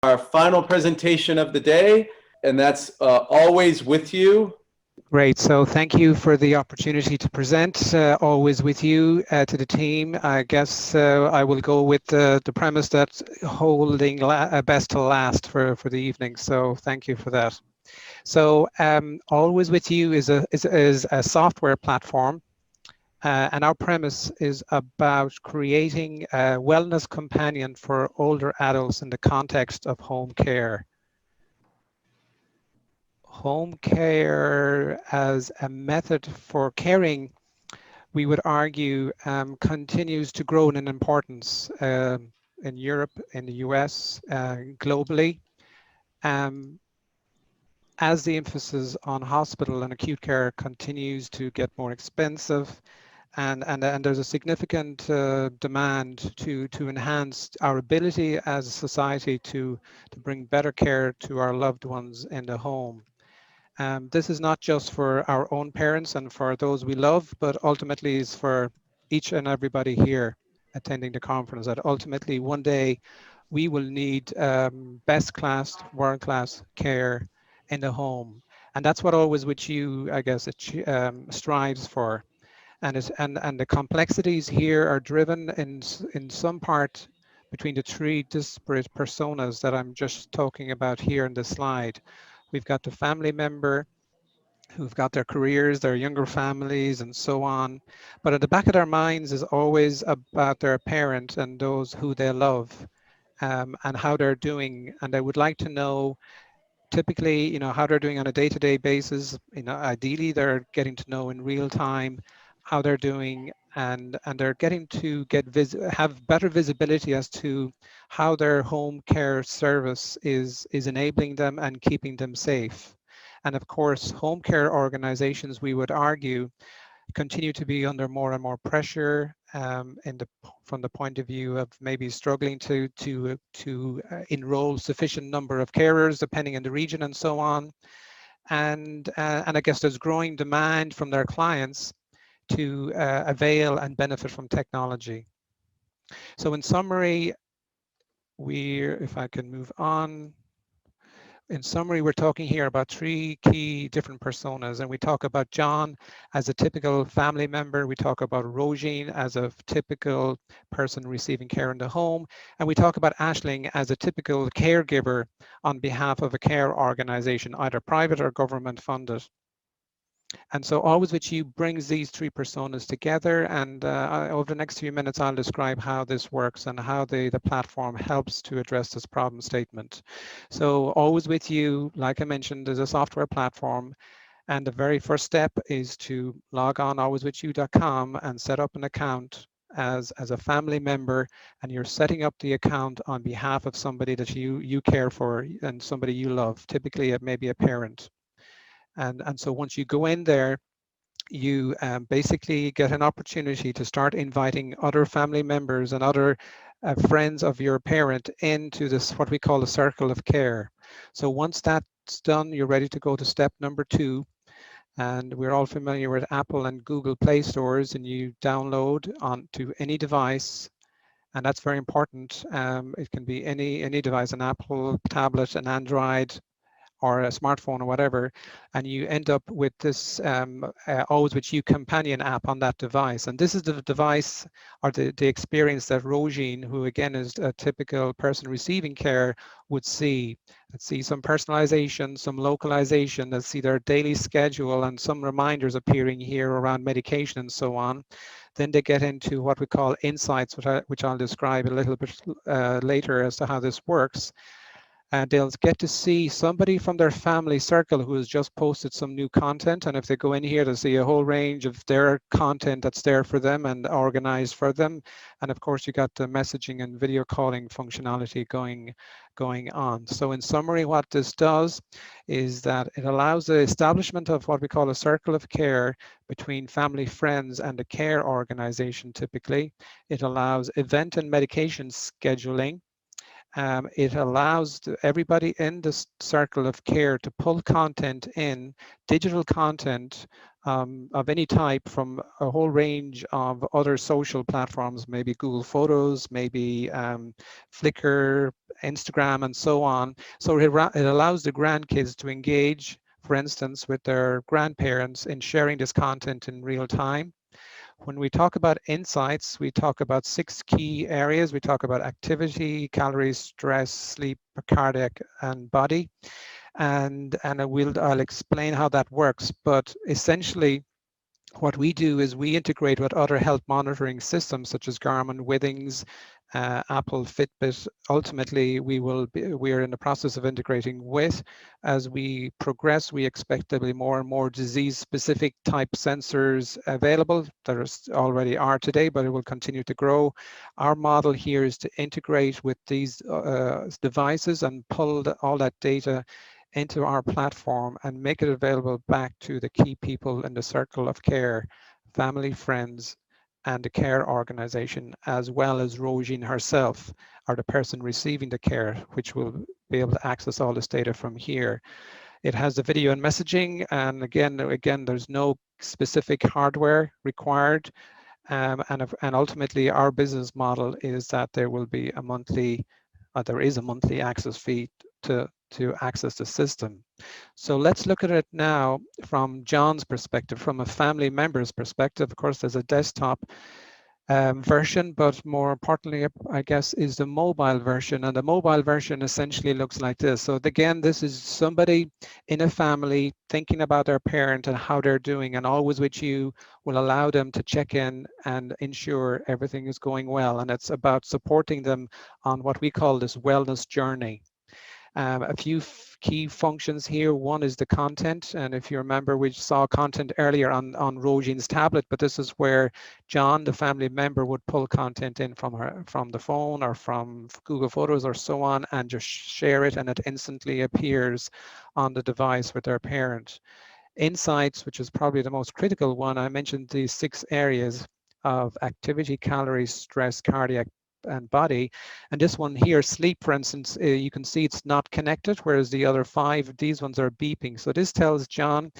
our final presentation of the day, and that's Always With You. Great. So thank you for the opportunity to present Always With You to the team. I guess I will go with the premise that holding best to last for the evening. So thank you for that. So Always With You is a software platform. And our premise is about creating a wellness companion for older adults in the context of home care. Home care as a method for caring, we would argue, continues to grow in importance in Europe, in the US, globally, as the emphasis on hospital and acute care continues to get more expensive. And there's a significant demand to enhance our ability as a society to bring better care to our loved ones in the home. This is not just for our own parents and for those we love, but ultimately is for each and everybody here attending the conference, that ultimately one day we will need best class, world class care in the home. And that's what Always With You, I guess, it strives for. And the complexities here are driven in some part between the three disparate personas that I'm just talking about here in the slide. We've got the family member who've got their careers, their younger families, and so on. But at the back of their minds is always about their parent and those who they love, and how they're doing. And they would like to know, typically, how they're doing on a day-to-day basis. Ideally, they're getting to know in real time how they're doing, and they're getting to have better visibility as to how their home care service is enabling them and keeping them safe. And of course, home care organizations, we would argue, continue to be under more and more pressure from the point of view of maybe struggling to enroll sufficient number of carers depending on the region and so on. And I guess there's growing demand from their clients to avail and benefit from technology. So in summary, if I can move on. In summary, we're talking here about three key different personas, and we talk about John as a typical family member. We talk about Rogine as a typical person receiving care in the home, and we talk about Aisling as a typical caregiver on behalf of a care organization, either private or government funded. And so Always With You brings these three personas together, and over the next few minutes I'll describe how this works and how the platform helps to address this problem statement. So Always With You, like I mentioned, is a software platform, and the very first step is to log on alwayswithyou.com and set up an account as a family member, and you're setting up the account on behalf of somebody that you care for and somebody you love, typically maybe a parent. And so once you go in there, you basically get an opportunity to start inviting other family members and other friends of your parent into this, what we call the circle of care. So once that's done, you're ready to go to step number 2. And we're all familiar with Apple and Google Play stores, and you download onto any device. And that's very important. It can be any device, an Apple tablet, an Android, or a smartphone or whatever, and you end up with this Always With You companion app on that device. And this is the device or the experience that Rogine, who again is a typical person receiving care, would see. Let's see some personalization, some localization. Let's see their daily schedule and some reminders appearing here around medication and so on. Then they get into what we call insights, which I'll describe a little bit later as to how this works. And they'll get to see somebody from their family circle who has just posted some new content. And if they go in here, they'll see a whole range of their content that's there for them and organized for them. And of course, you got the messaging and video calling functionality going on. So in summary, what this does is that it allows the establishment of what we call a circle of care between family, friends, and a care organization typically. It allows event and medication scheduling. It allows everybody in this circle of care to pull content in, digital content of any type from a whole range of other social platforms, maybe Google Photos, maybe Flickr, Instagram, and so on. So it allows the grandkids to engage, for instance, with their grandparents in sharing this content in real time. When we talk about insights, we talk about 6 key areas. We talk about activity, calories, stress, sleep, cardiac, and body. And I'll explain how that works. But essentially, what we do is we integrate with other health monitoring systems such as Garmin, Withings, Apple, Fitbit. Ultimately, we are in the process of integrating with. As we progress, we expect there will be more and more disease-specific type sensors available. There already are today, but it will continue to grow. Our model here is to integrate with these devices and pull all that data into our platform and make it available back to the key people in the circle of care, family, friends, and the care organization, as well as Roisin herself, or the person receiving the care, which will be able to access all this data from here. It has the video and messaging, and again, there's no specific hardware required. And ultimately, our business model is that there will be a monthly, there is a monthly access fee to access the system. So let's look at it now from John's perspective, from a family member's perspective. Of course, there's a desktop version, but more importantly, I guess, is the mobile version. And the mobile version essentially looks like this. So again, this is somebody in a family thinking about their parent and how they're doing, and Always With You will allow them to check in and ensure everything is going well. And it's about supporting them on what we call this wellness journey. A few key functions here. One is the content, and if you remember, we saw content earlier on Roisin's tablet, but this is where John, the family member, would pull content in from the phone or from Google Photos or so on, and just share it, and it instantly appears on the device with their parent. Insights, which is probably the most critical one, I mentioned these 6 areas of activity, calories, stress, cardiac, and body. And this one here, sleep, for instance, you can see it's not connected, whereas the other 5, these ones are beeping. So this tells John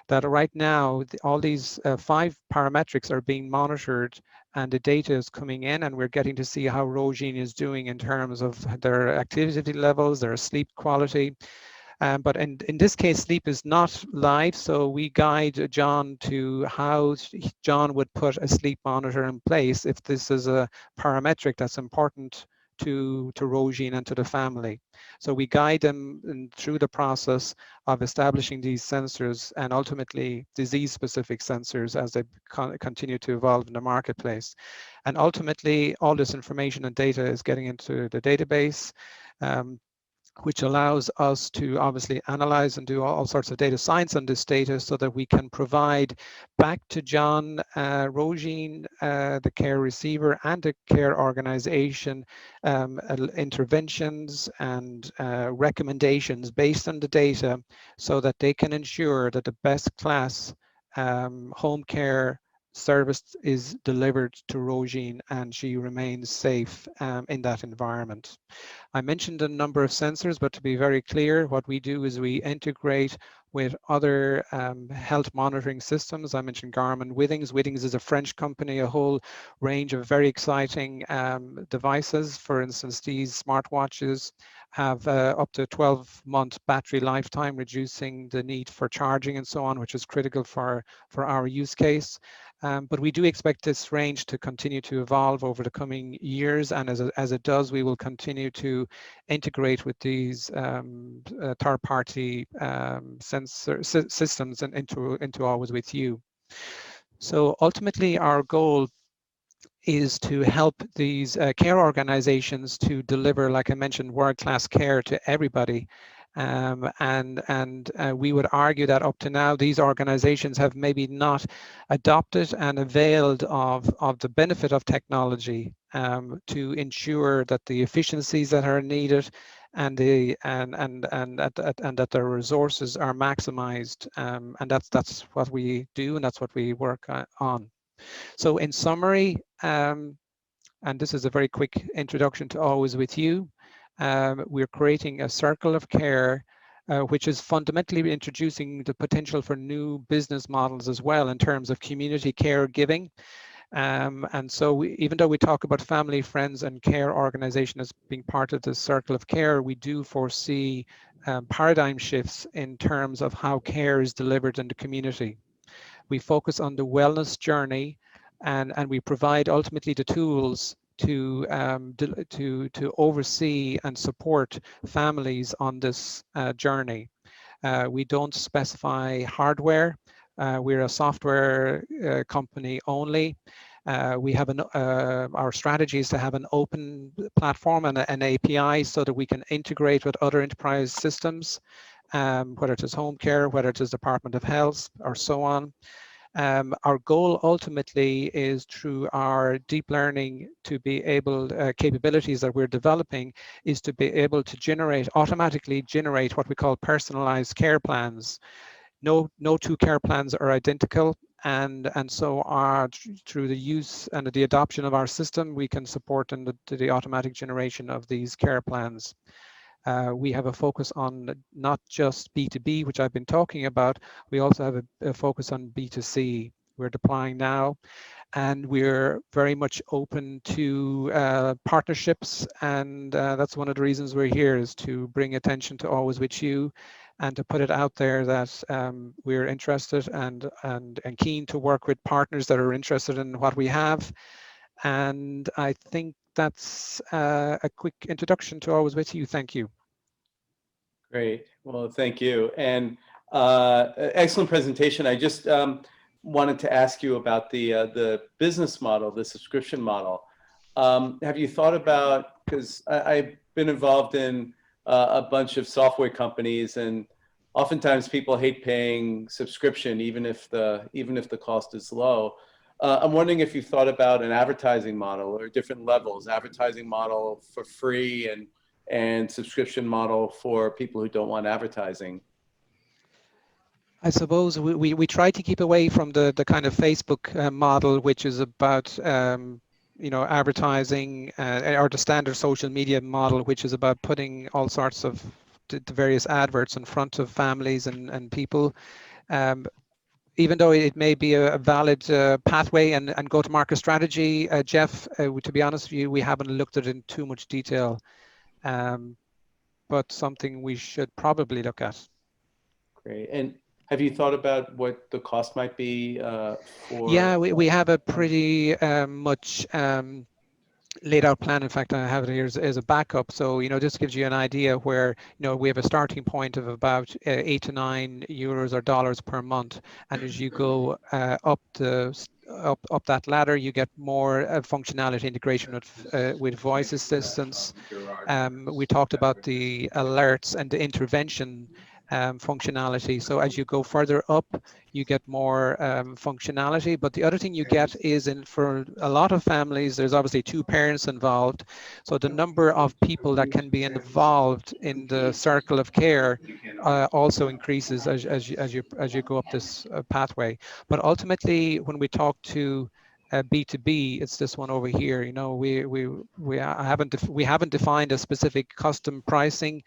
that right now, all these 5 parametrics are being monitored and the data is coming in, and we're getting to see how Roisin is doing in terms of their activity levels, their sleep quality. But in this case, sleep is not live, so we guide John to how John would put a sleep monitor in place if this is a parametric that's important to Roisin and to the family. So we guide them through the process of establishing these sensors and ultimately disease-specific sensors as they continue to evolve in the marketplace. And ultimately, all this information and data is getting into the database, which allows us to obviously analyze and do all sorts of data science on this data so that we can provide back to John, Roisin, the care receiver, and the care organization interventions and recommendations based on the data so that they can ensure that the best class home care service is delivered to Roisin and she remains safe in that environment. I mentioned a number of sensors, but to be very clear, what we do is we integrate with other health monitoring systems. I mentioned Garmin, Withings. Withings is a French company, a whole range of very exciting devices. For instance, these smartwatches have up to 12-month battery lifetime, reducing the need for charging and so on, which is critical for our use case. But we do expect this range to continue to evolve over the coming years, and as it does, we will continue to integrate with these third-party sensor systems and into Always With You. So ultimately, our goal is to help these care organizations to deliver, like I mentioned, world-class care to everybody. And we would argue that up to now, these organizations have maybe not adopted and availed of the benefit of technology to ensure that the efficiencies that are needed and that their resources are maximized. And that's what we do, and that's what we work on. So in summary, and this is a very quick introduction to Always With You, We're creating a circle of care, which is fundamentally introducing the potential for new business models as well in terms of community care giving. And so even though we talk about family, friends, and care organization as being part of the circle of care, we do foresee paradigm shifts in terms of how care is delivered in the community. We focus on the wellness journey, and we provide ultimately the tools to oversee and support families on this journey. We don't specify hardware. We're a software company only. We have our strategy is to have an open platform and an API so that we can integrate with other enterprise systems, whether it is home care, whether it is Department of Health, or so on. Our goal ultimately is through our deep learning to be able, capabilities that we're developing, is to be able to automatically generate what we call personalized care plans. No two care plans are identical, and so through the use and the adoption of our system, we can support the automatic generation of these care plans. We have a focus on not just B2B, which I've been talking about, we also have a focus on B2C. We're deploying now, and we're very much open to partnerships, and that's one of the reasons we're here, is to bring attention to Always With You and to put it out there that we're interested and keen to work with partners that are interested in what we have. And I think that's a quick introduction to Always With You. Thank you. Great. Well, thank you. And excellent presentation. I just wanted to ask you about the business model, the subscription model. Have you thought about, because I've been involved in a bunch of software companies, and oftentimes people hate paying subscription, even if the cost is low. I'm wondering if you've thought about an advertising model or different levels, advertising model for free and subscription model for people who don't want advertising. I suppose we try to keep away from the kind of Facebook model, which is about advertising, or the standard social media model, which is about putting all sorts of the various adverts in front of families and people. Even though it may be a valid pathway and go-to-market strategy, Jeff, to be honest with you, we haven't looked at it in too much detail, but something we should probably look at. Great. And have you thought about what the cost might be for? Yeah, we have a pretty much laid out plan. In fact, I have it here as a backup. So, this gives you an idea where, we have a starting point of about 8 to 9 euros or dollars per month. And as you go up that ladder, you get more functionality integration with voice assistants. We talked about the alerts and the intervention functionality. So as you go further up, you get more functionality. But the other thing you get is, for a lot of families, there's obviously 2 parents involved. So the number of people that can be involved in the circle of care also increases as you go up this pathway. But ultimately, when we talk to B2B, it's this one over here. We haven't defined a specific custom pricing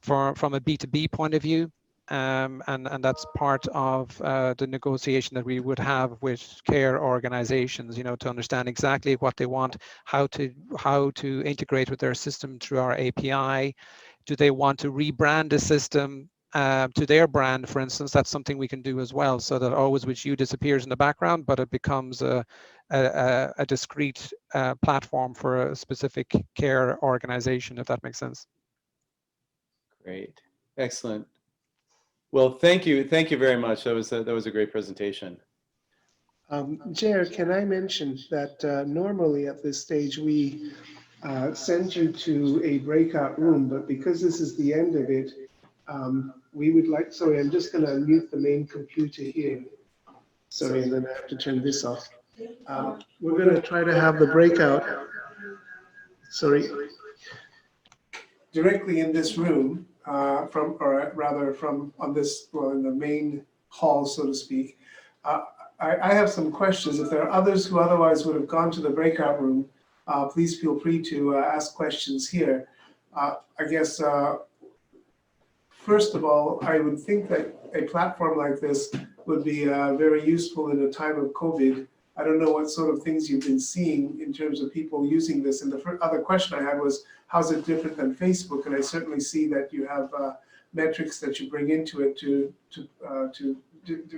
from a B2B point of view, and that's part of the negotiation that we would have with care organizations, to understand exactly what they want, how to integrate with their system through our API. Do they want to rebrand the system to their brand, for instance? That's something we can do as well, so that Always With You disappears in the background, but it becomes a discrete platform for a specific care organization, if that makes sense. Great. Excellent. Well, thank you very much. That was a great presentation. Ger, can I mention that normally at this stage we send you to a breakout room, but because this is the end of it, we would like, sorry, I'm just going to mute the main computer here. Sorry, and then I have to turn this off. We're going to try to have the breakout, sorry, directly in this room, from on this, well, in the main hall, so to speak. I have some questions. If there are others who otherwise would have gone to the breakout room, please feel free to ask questions here. I guess, first of all, I would think that a platform like this would be very useful in a time of COVID. I don't know what sort of things you've been seeing in terms of people using this. And the other question I had was, how's it different than Facebook? And I certainly see that you have metrics that you bring into it to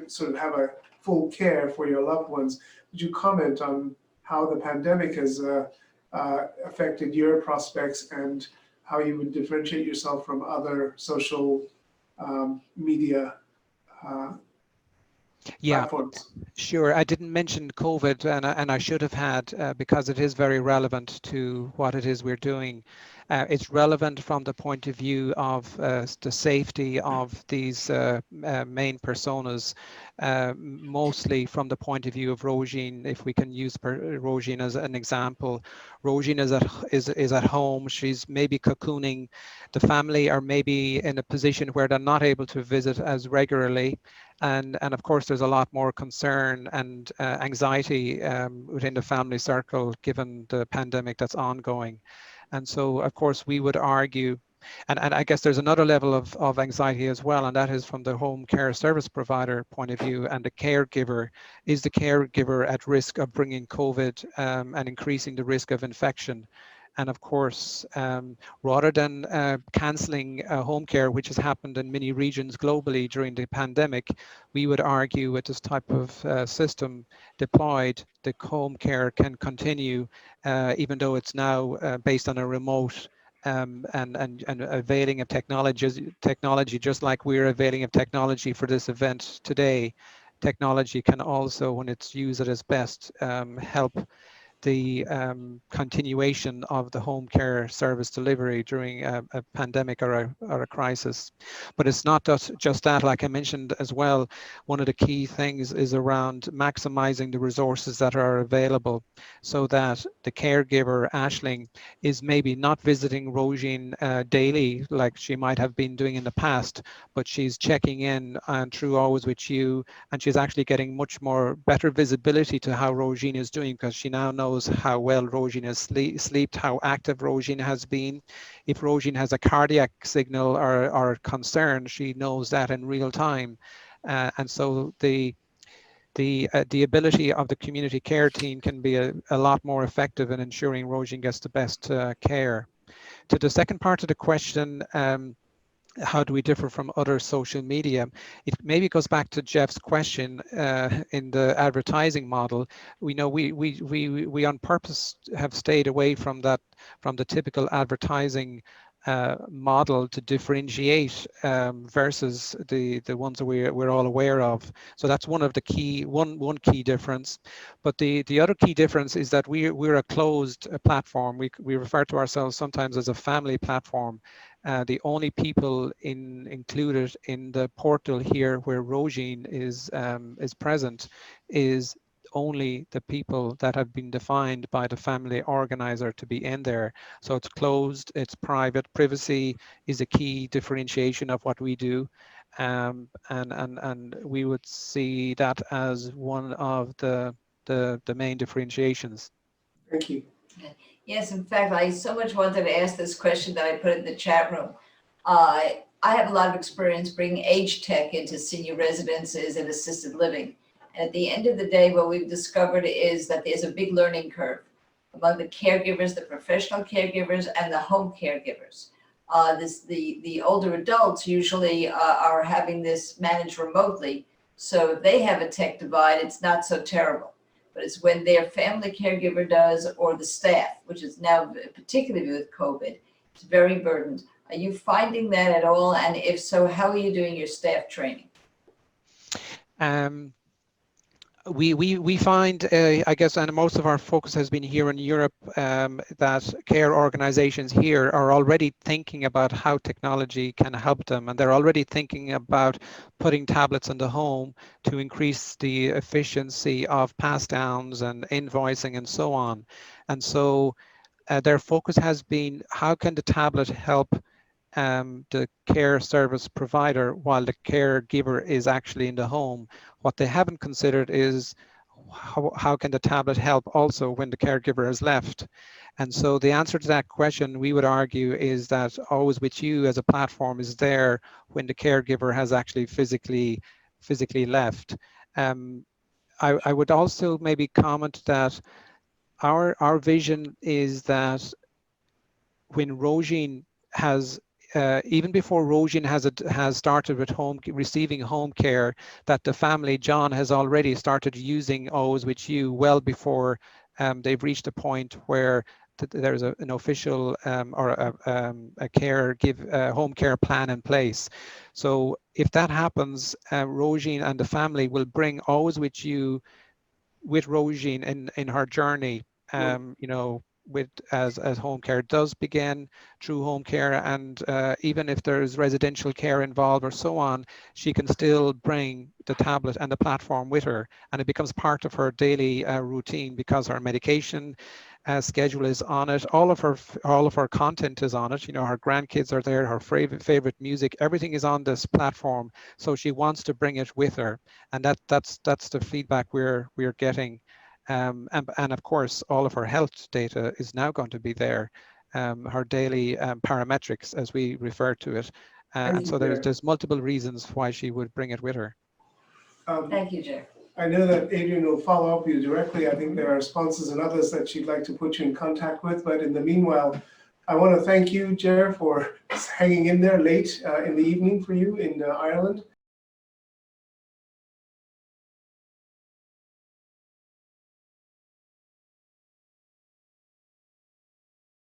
sort of have a full care for your loved ones. Would you comment on how the pandemic has affected your prospects and how you would differentiate yourself from other social media Yeah, platforms? sure. I didn't mention COVID, and I should have had, because it is very relevant to what it is we're doing. It's relevant from the point of view of the safety of these main personas, mostly from the point of view of Rogine. If we can use Rogine as an example, Rogine is at home. She's maybe cocooning. The family are maybe in a position where they're not able to visit as regularly. And of course, there's a lot more concern and anxiety within the family circle given the pandemic that's ongoing. And so, of course, we would argue, and I guess there's another level of anxiety as well, and that is from the home care service provider point of view and the caregiver. Is the caregiver at risk of bringing COVID and increasing the risk of infection? And of course, rather than cancelling home care, which has happened in many regions globally during the pandemic, we would argue with this type of system deployed, the home care can continue, even though it's now based on a remote and availing of technology, just like we're availing of technology for this event today. Technology can also, when it's used at its best, help the continuation of the home care service delivery during a pandemic or a crisis. But it's not just that, like I mentioned as well, one of the key things is around maximizing the resources that are available so that the caregiver, Aisling, is maybe not visiting Rogine daily like she might have been doing in the past, but she's checking in through Always With You, and she's actually getting much more better visibility to how Rogine is doing because she now knows how well Rogine has slept, how active Rogine has been. If Rogine has a cardiac signal or concern, she knows that in real time. And so the ability of the community care team can be a lot more effective in ensuring Rogine gets the best care. To the second part of the question, how do we differ from other social media? It maybe goes back to Jeff's question in the advertising model. We know we on purpose have stayed away from the typical advertising model to differentiate versus the ones that we're all aware of. So that's one of the one key difference. But the other key difference is that we're a closed platform. We refer to ourselves sometimes as a family platform. The only people included in the portal here where Rogine is present is only the people that have been defined by the family organizer to be in there. So it's closed, it's private. Privacy is a key differentiation of what we do. And we would see that as one of the main differentiations. Thank you. Yes, in fact, I so much wanted to ask this question that I put in the chat room. I have a lot of experience bringing age tech into senior residences and assisted living. And at the end of the day, what we've discovered is that there's a big learning curve among the caregivers, the professional caregivers, and the home caregivers. The older adults usually are having this managed remotely. So if they have a tech divide, it's not so terrible. But it's when their family caregiver does or the staff, which is now particularly with COVID, it's very burdened. Are you finding that at all? And if so, how are you doing your staff training? We find, I guess, and most of our focus has been here in Europe, that care organizations here are already thinking about how technology can help them. And they're already thinking about putting tablets in the home to increase the efficiency of pass downs and invoicing and so on. And so their focus has been, how can the tablet help the care service provider while the caregiver is actually in the home? What they haven't considered is how can the tablet help also when the caregiver has left? And so the answer to that question, we would argue, is that Always With You as a platform is there when the caregiver has actually physically left. I would also maybe comment that our vision is that when Roisin has even before Roisin has started with receiving home care, that the family, John, has already started using Always With You well before they've reached a point where there's an official or a home care plan in place. So if that happens, Roisin and the family will bring Always With You with Roisin in her journey, you know, with as home care does begin through home care, and even if there's residential care involved or so on, she can still bring the tablet and the platform with her, and it becomes part of her daily routine because her medication schedule is on it. All of her content is on it. You know, her grandkids are there, her favorite music, everything is on this platform. So she wants to bring it with her, and that's the feedback we're getting. And of course, all of her health data is now going to be there, her daily parametrics, as we refer to it. And so there's multiple reasons why she would bring it with her. Thank you, Ger. I know that Adrian will follow up with you directly. I think there are sponsors and others that she'd like to put you in contact with. But in the meanwhile, I want to thank you, Ger, for hanging in there late in the evening for you in Ireland.